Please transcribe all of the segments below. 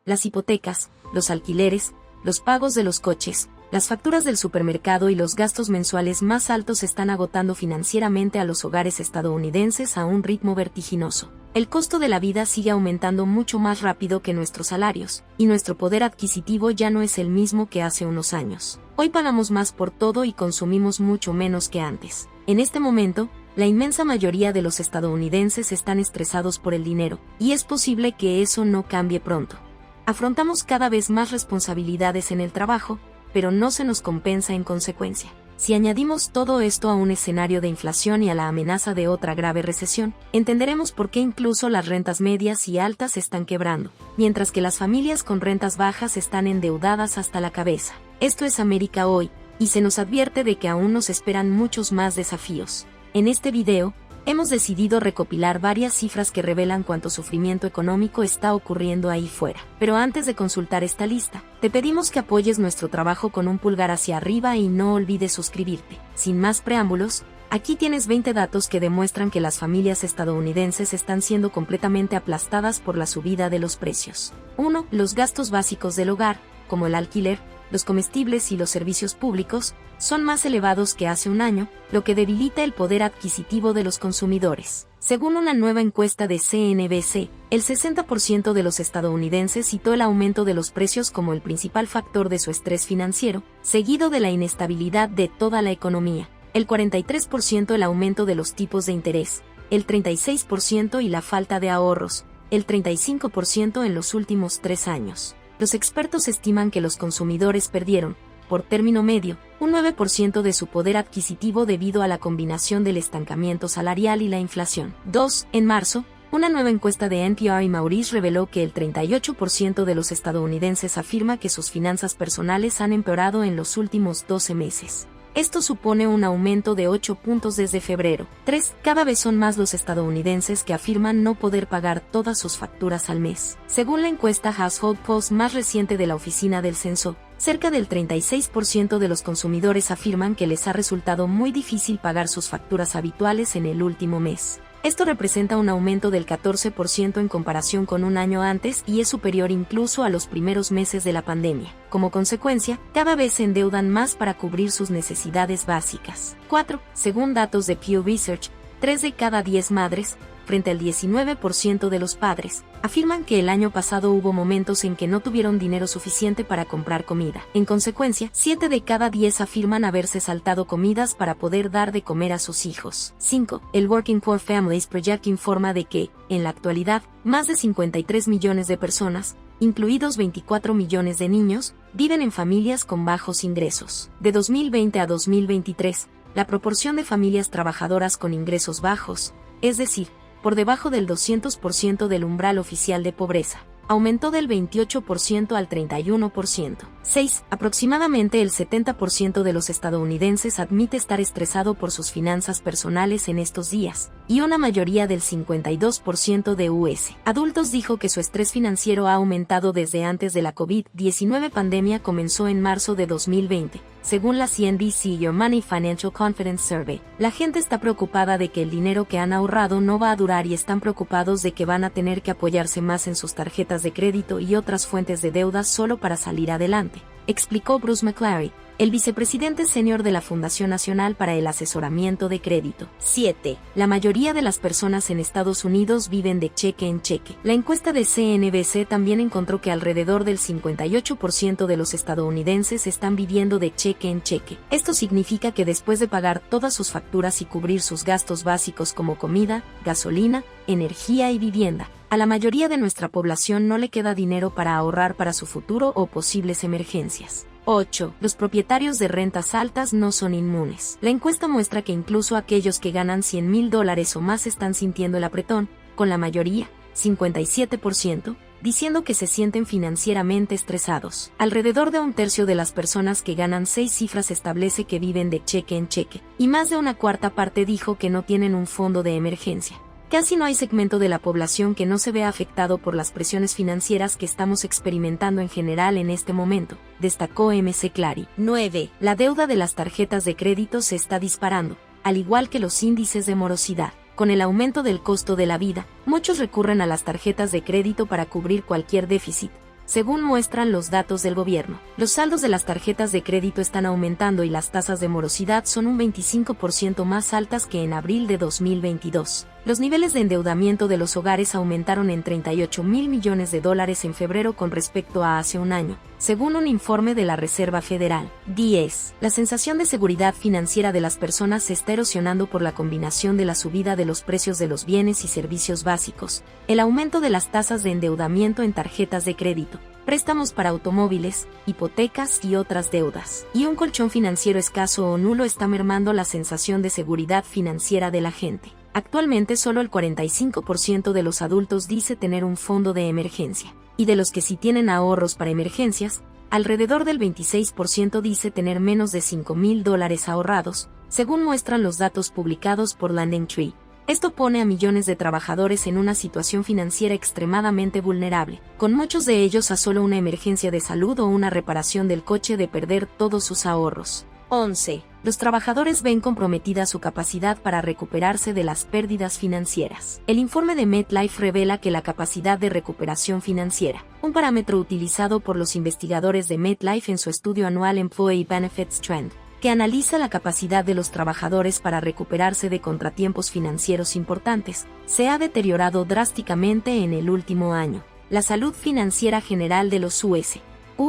las hipotecas, los alquileres, los pagos de los coches, las facturas del supermercado y los gastos mensuales más altos están agotando financieramente a los hogares estadounidenses a un ritmo vertiginoso. El costo de la vida sigue aumentando mucho más rápido que nuestros salarios, y nuestro poder adquisitivo ya no es el mismo que hace unos años. Hoy pagamos más por todo y consumimos mucho menos que antes. En este momento, la inmensa mayoría de los estadounidenses están estresados por el dinero, y es posible que eso no cambie pronto. Afrontamos cada vez más responsabilidades en el trabajo, pero no se nos compensa en consecuencia. Si añadimos todo esto a un escenario de inflación y a la amenaza de otra grave recesión, entenderemos por qué incluso las rentas medias y altas están quebrando, mientras que las familias con rentas bajas están endeudadas hasta la cabeza. Esto es América hoy, y se nos advierte de que aún nos esperan muchos más desafíos. En este video, hemos decidido recopilar varias cifras que revelan cuánto sufrimiento económico está ocurriendo ahí fuera. Pero antes de consultar esta lista, te pedimos que apoyes nuestro trabajo con un pulgar hacia arriba y no olvides suscribirte. Sin más preámbulos, aquí tienes 20 datos que demuestran que las familias estadounidenses están siendo completamente aplastadas por la subida de los precios. 1. Los gastos básicos del hogar, como el alquiler, los comestibles y los servicios públicos, son más elevados que hace un año, lo que debilita el poder adquisitivo de los consumidores. Según una nueva encuesta de CNBC, el 60% de los estadounidenses citó el aumento de los precios como el principal factor de su estrés financiero, seguido de la inestabilidad de toda la economía, el 43% el aumento de los tipos de interés, el 36% y la falta de ahorros, el 35% en los últimos 3 años. Los expertos estiman que los consumidores perdieron, por término medio, un 9% de su poder adquisitivo debido a la combinación del estancamiento salarial y la inflación. 2. En marzo, una nueva encuesta de NPR y Maurice reveló que el 38% de los estadounidenses afirma que sus finanzas personales han empeorado en los últimos 12 meses. Esto supone un aumento de 8 puntos desde febrero. 3. Cada vez son más los estadounidenses que afirman no poder pagar todas sus facturas al mes. Según la encuesta Household Pulse más reciente de la Oficina del Censo, cerca del 36% de los consumidores afirman que les ha resultado muy difícil pagar sus facturas habituales en el último mes. Esto representa un aumento del 14% en comparación con un año antes y es superior incluso a los primeros meses de la pandemia. Como consecuencia, cada vez se endeudan más para cubrir sus necesidades básicas. 4. Según datos de Pew Research, 3 de cada 10 madres, frente al 19% de los padres, afirman que el año pasado hubo momentos en que no tuvieron dinero suficiente para comprar comida. En consecuencia, 7 de cada 10 afirman haberse saltado comidas para poder dar de comer a sus hijos. 5. El Working Poor Families Project informa de que, en la actualidad, más de 53 millones de personas, incluidos 24 millones de niños, viven en familias con bajos ingresos. De 2020 a 2023, la proporción de familias trabajadoras con ingresos bajos, es decir, por debajo del 200% del umbral oficial de pobreza, aumentó del 28% al 31%. 6. Aproximadamente el 70% de los estadounidenses admite estar estresado por sus finanzas personales en estos días, y una mayoría del 52% de US adultos dijo que su estrés financiero ha aumentado desde antes de la COVID-19 pandemia comenzó en marzo de 2020. Según la CNBC Your Money Financial Confidence Survey, la gente está preocupada de que el dinero que han ahorrado no va a durar y están preocupados de que van a tener que apoyarse más en sus tarjetas de crédito y otras fuentes de deuda solo para salir adelante, explicó Bruce McClary, el vicepresidente senior de la Fundación Nacional para el Asesoramiento de Crédito. 7. La mayoría de las personas en Estados Unidos viven de cheque en cheque. La encuesta de CNBC también encontró que alrededor del 58% de los estadounidenses están viviendo de cheque en cheque. Esto significa que después de pagar todas sus facturas y cubrir sus gastos básicos como comida, gasolina, energía y vivienda, a la mayoría de nuestra población no le queda dinero para ahorrar para su futuro o posibles emergencias. 8. Los propietarios de rentas altas no son inmunes. La encuesta muestra que incluso aquellos que ganan $100,000 o más están sintiendo el apretón, con la mayoría, 57%, diciendo que se sienten financieramente estresados. Alrededor de un tercio de las personas que ganan 6 cifras establece que viven de cheque en cheque, y más de una cuarta parte dijo que no tienen un fondo de emergencia. Casi no hay segmento de la población que no se vea afectado por las presiones financieras que estamos experimentando en general en este momento, destacó McClary. 9. La deuda de las tarjetas de crédito se está disparando, al igual que los índices de morosidad. Con el aumento del costo de la vida, muchos recurren a las tarjetas de crédito para cubrir cualquier déficit, según muestran los datos del gobierno. Los saldos de las tarjetas de crédito están aumentando y las tasas de morosidad son un 25% más altas que en abril de 2022. Los niveles de endeudamiento de los hogares aumentaron en $38,000 millones en febrero con respecto a hace un año, según un informe de la Reserva Federal. 10. La sensación de seguridad financiera de las personas se está erosionando por la combinación de la subida de los precios de los bienes y servicios básicos, el aumento de las tasas de endeudamiento en tarjetas de crédito, préstamos para automóviles, hipotecas y otras deudas, y un colchón financiero escaso o nulo está mermando la sensación de seguridad financiera de la gente. Actualmente solo el 45% de los adultos dice tener un fondo de emergencia, y de los que sí tienen ahorros para emergencias, alrededor del 26% dice tener menos de $5,000 ahorrados, según muestran los datos publicados por LendingTree. Esto pone a millones de trabajadores en una situación financiera extremadamente vulnerable, con muchos de ellos a solo una emergencia de salud o una reparación del coche de perder todos sus ahorros. 11. Los trabajadores ven comprometida su capacidad para recuperarse de las pérdidas financieras. El informe de MetLife revela que la capacidad de recuperación financiera, un parámetro utilizado por los investigadores de MetLife en su estudio anual Employee Benefits Trend, que analiza la capacidad de los trabajadores para recuperarse de contratiempos financieros importantes, se ha deteriorado drásticamente en el último año. La salud financiera general de los U.S.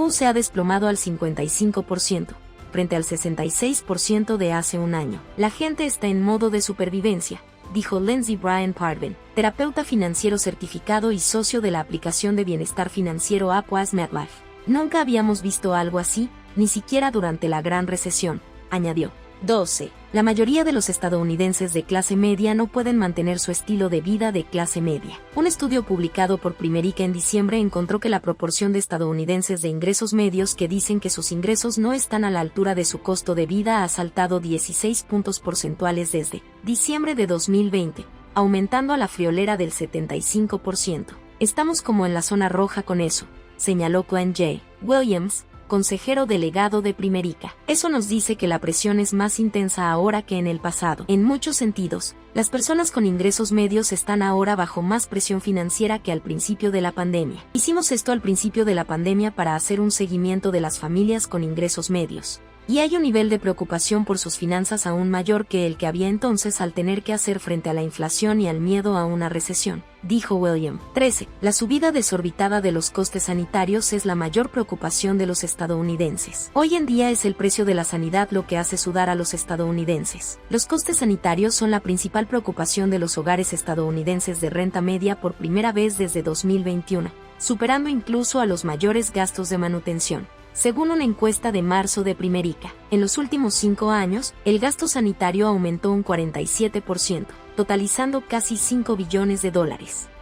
se ha desplomado al 55%. Frente al 66% de hace un año. La gente está en modo de supervivencia, dijo Lindsey Bryan Parvin, terapeuta financiero certificado y socio de la aplicación de bienestar financiero Upwas MetLife. Nunca habíamos visto algo así, ni siquiera durante la Gran Recesión, añadió. 12. La mayoría de los estadounidenses de clase media no pueden mantener su estilo de vida de clase media. Un estudio publicado por Primerica en diciembre encontró que la proporción de estadounidenses de ingresos medios que dicen que sus ingresos no están a la altura de su costo de vida ha saltado 16 puntos porcentuales desde diciembre de 2020, aumentando a la friolera del 75%. Estamos como en la zona roja con eso, señaló Glenn J. Williams, consejero delegado de Primerica. Eso nos dice que la presión es más intensa ahora que en el pasado. En muchos sentidos, las personas con ingresos medios están ahora bajo más presión financiera que al principio de la pandemia. Hicimos esto al principio de la pandemia para hacer un seguimiento de las familias con ingresos medios. Y hay un nivel de preocupación por sus finanzas aún mayor que el que había entonces al tener que hacer frente a la inflación y al miedo a una recesión, dijo William. 13. La subida desorbitada de los costes sanitarios es la mayor preocupación de los estadounidenses. Hoy en día es el precio de la sanidad lo que hace sudar a los estadounidenses. Los costes sanitarios son la principal preocupación de los hogares estadounidenses de renta media por primera vez desde 2021, superando incluso a los mayores gastos de manutención. Según una encuesta de marzo de Primerica, en los últimos 5 años, el gasto sanitario aumentó un 47%, totalizando casi $5 billones.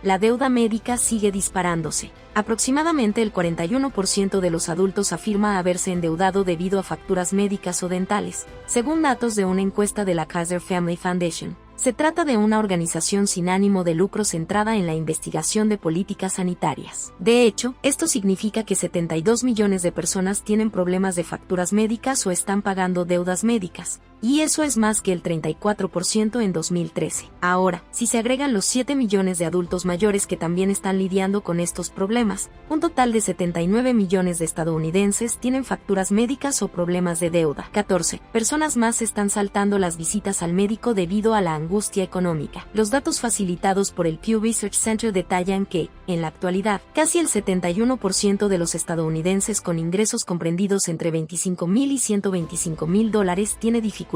La deuda médica sigue disparándose. Aproximadamente el 41% de los adultos afirma haberse endeudado debido a facturas médicas o dentales, según datos de una encuesta de la Kaiser Family Foundation. Se trata de una organización sin ánimo de lucro centrada en la investigación de políticas sanitarias. De hecho, esto significa que 72 millones de personas tienen problemas de facturas médicas o están pagando deudas médicas, y eso es más que el 34% en 2013. Ahora, si se agregan los 7 millones de adultos mayores que también están lidiando con estos problemas, un total de 79 millones de estadounidenses tienen facturas médicas o problemas de deuda. 14. Personas más están saltando las visitas al médico debido a la angustia económica. Los datos facilitados por el Pew Research Center detallan que, en la actualidad, casi el 71% de los estadounidenses con ingresos comprendidos entre $25,000 y $125,000 tiene dificultades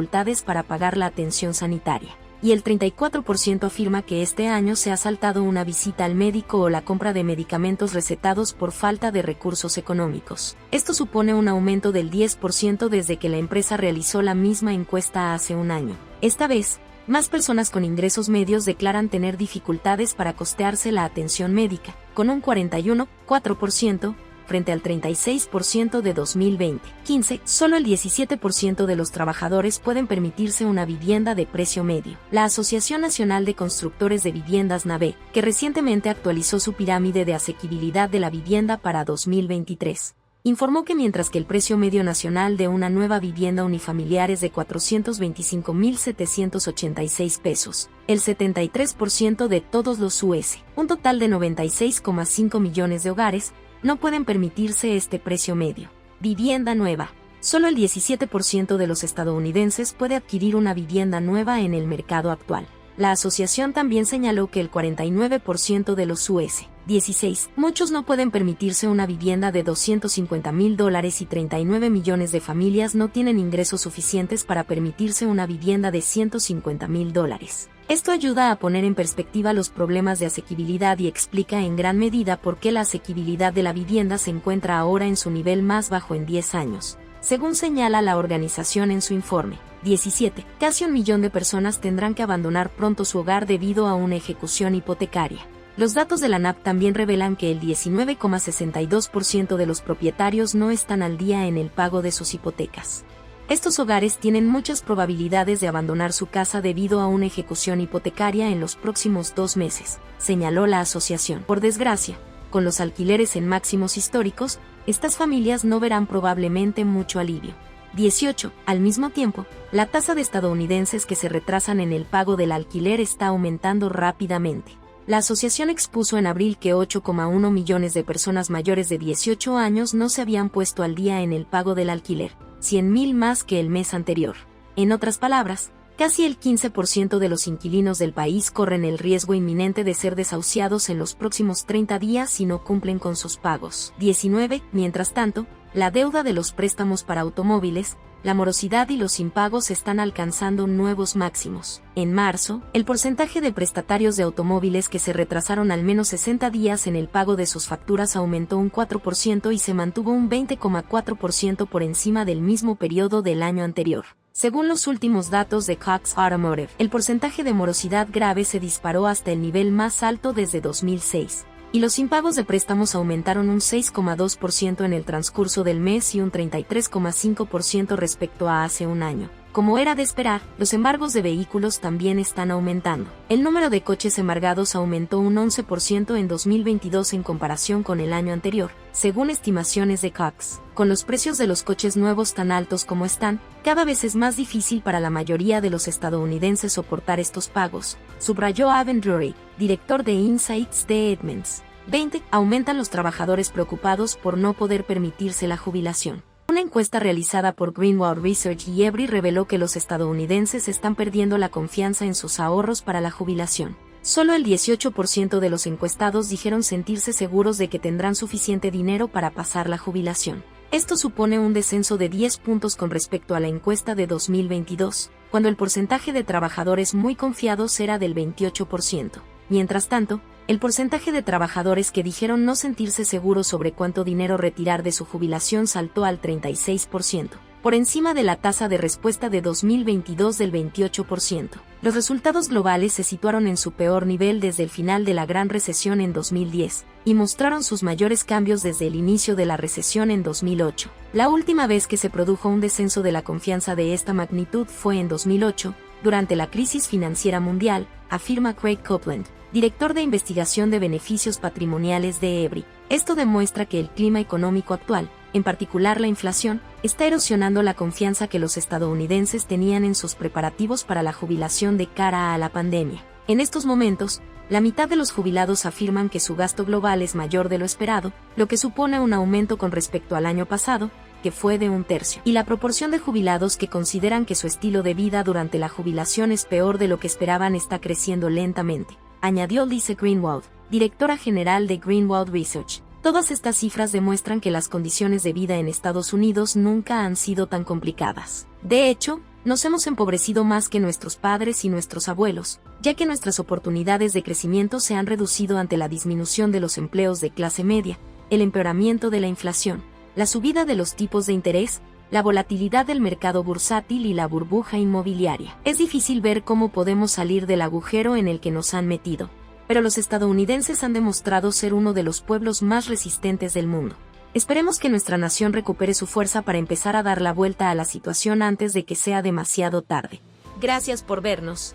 para pagar la atención sanitaria. Y el 34% afirma que este año se ha saltado una visita al médico o la compra de medicamentos recetados por falta de recursos económicos. Esto supone un aumento del 10% desde que la empresa realizó la misma encuesta hace un año. Esta vez, más personas con ingresos medios declaran tener dificultades para costearse la atención médica, con un 41,4%, frente al 36% de 2020. 15. Solo el 17% de los trabajadores pueden permitirse una vivienda de precio medio. La Asociación Nacional de Constructores de Viviendas NABE, que recientemente actualizó su pirámide de asequibilidad de la vivienda para 2023, informó que mientras que el precio medio nacional de una nueva vivienda unifamiliar es de $425,786, el 73% de todos los US, un total de 96,5 millones de hogares, no pueden permitirse este precio medio. Vivienda nueva. Solo el 17% de los estadounidenses puede adquirir una vivienda nueva en el mercado actual. La asociación también señaló que el 49% de los US 16, muchos no pueden permitirse una vivienda de $250,000 y 39 millones de familias no tienen ingresos suficientes para permitirse una vivienda de $150,000. Esto ayuda a poner en perspectiva los problemas de asequibilidad y explica en gran medida por qué la asequibilidad de la vivienda se encuentra ahora en su nivel más bajo en 10 años. Según señala la organización en su informe, 17, casi 1 millón de personas tendrán que abandonar pronto su hogar debido a una ejecución hipotecaria. Los datos de la NAP también revelan que el 19,62% de los propietarios no están al día en el pago de sus hipotecas. Estos hogares tienen muchas probabilidades de abandonar su casa debido a una ejecución hipotecaria en los próximos 2 meses, señaló la asociación. Por desgracia, con los alquileres en máximos históricos, estas familias no verán probablemente mucho alivio. 18. Al mismo tiempo, la tasa de estadounidenses que se retrasan en el pago del alquiler está aumentando rápidamente. La asociación expuso en abril que 8,1 millones de personas mayores de 18 años no se habían puesto al día en el pago del alquiler, 100,000 más que el mes anterior. En otras palabras, casi el 15% de los inquilinos del país corren el riesgo inminente de ser desahuciados en los próximos 30 días si no cumplen con sus pagos. 19. Mientras tanto, la deuda de los préstamos para automóviles, la morosidad y los impagos están alcanzando nuevos máximos. En marzo, el porcentaje de prestatarios de automóviles que se retrasaron al menos 60 días en el pago de sus facturas aumentó un 4% y se mantuvo un 20,4% por encima del mismo periodo del año anterior. Según los últimos datos de Cox Automotive, el porcentaje de morosidad grave se disparó hasta el nivel más alto desde 2006. Y los impagos de préstamos aumentaron un 6,2% en el transcurso del mes y un 33,5% respecto a hace un año. Como era de esperar, los embargos de vehículos también están aumentando. El número de coches embargados aumentó un 11% en 2022 en comparación con el año anterior, según estimaciones de Cox. Con los precios de los coches nuevos tan altos como están, cada vez es más difícil para la mayoría de los estadounidenses soportar estos pagos, subrayó Evan Drury, director de Insights de Edmunds. 20. Aumentan los trabajadores preocupados por no poder permitirse la jubilación. Una encuesta realizada por Greenwald Research y Every reveló que los estadounidenses están perdiendo la confianza en sus ahorros para la jubilación. Solo el 18% de los encuestados dijeron sentirse seguros de que tendrán suficiente dinero para pasar la jubilación. Esto supone un descenso de 10 puntos con respecto a la encuesta de 2022, cuando el porcentaje de trabajadores muy confiados era del 28%. Mientras tanto, el porcentaje de trabajadores que dijeron no sentirse seguros sobre cuánto dinero retirar de su jubilación saltó al 36%, por encima de la tasa de respuesta de 2022 del 28%. Los resultados globales se situaron en su peor nivel desde el final de la Gran Recesión en 2010, y mostraron sus mayores cambios desde el inicio de la recesión en 2008. La última vez que se produjo un descenso de la confianza de esta magnitud fue en 2008, durante la crisis financiera mundial, afirma Craig Copeland, director de investigación de beneficios patrimoniales de Every. Esto demuestra que el clima económico actual, en particular la inflación, está erosionando la confianza que los estadounidenses tenían en sus preparativos para la jubilación de cara a la pandemia. En estos momentos, la mitad de los jubilados afirman que su gasto global es mayor de lo esperado, lo que supone un aumento con respecto al año pasado, que fue de 1/3. Y la proporción de jubilados que consideran que su estilo de vida durante la jubilación es peor de lo que esperaban está creciendo lentamente, añadió Lisa Greenwald, directora general de Greenwald Research. Todas estas cifras demuestran que las condiciones de vida en Estados Unidos nunca han sido tan complicadas. De hecho, nos hemos empobrecido más que nuestros padres y nuestros abuelos, ya que nuestras oportunidades de crecimiento se han reducido ante la disminución de los empleos de clase media, el empeoramiento de la inflación, la subida de los tipos de interés, la volatilidad del mercado bursátil y la burbuja inmobiliaria. Es difícil ver cómo podemos salir del agujero en el que nos han metido, pero los estadounidenses han demostrado ser uno de los pueblos más resistentes del mundo. Esperemos que nuestra nación recupere su fuerza para empezar a dar la vuelta a la situación antes de que sea demasiado tarde. Gracias por vernos.